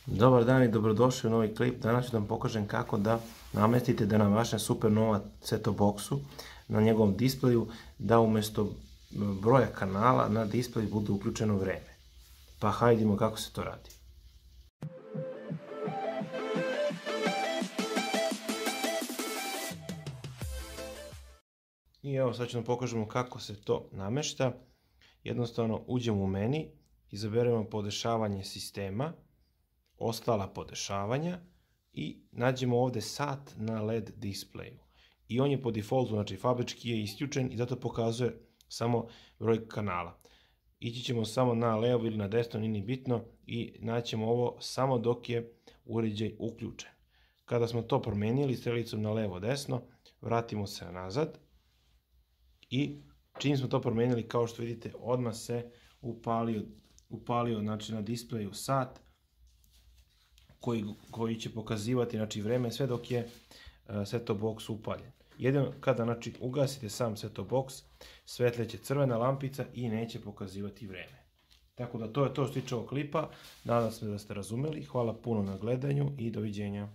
Dobar dan i dobrodošli u novi klip. Danas ću da vam pokažem kako da namestite da na vašem Supernova set-top boxu, na njegovom displeju, da umjesto broja kanala na displeju bude uključeno vreme. Pa hajdemo kako se to radi. I evo sad ću vam pokažemo kako se to namešta. Jednostavno uđemo u meni, izaberemo podešavanje sistema, ostala podešavanja i nađemo ovdje sat na LED displeju. I on je po defaultu, znači fabrički je isključen i zato pokazuje samo broj kanala. Ići ćemo samo na levo ili na desno, nije ni bitno, i naćemo ovo samo dok je uređaj uključen. Kada smo to promijenili strelicom na levo desno, vratimo se nazad i čim smo to promijenili, kao što vidite, odmah se upalio znači, na displeju sat koji će pokazivati znači, vreme sve dok je set-top box upaljen. Jedino kada znači, ugasite sam set-top box, svetleće crvena lampica i neće pokazivati vreme. Tako da to je to što se tiče ovog klipa. Nadam se da ste razumeli. Hvala puno na gledanju i doviđenja.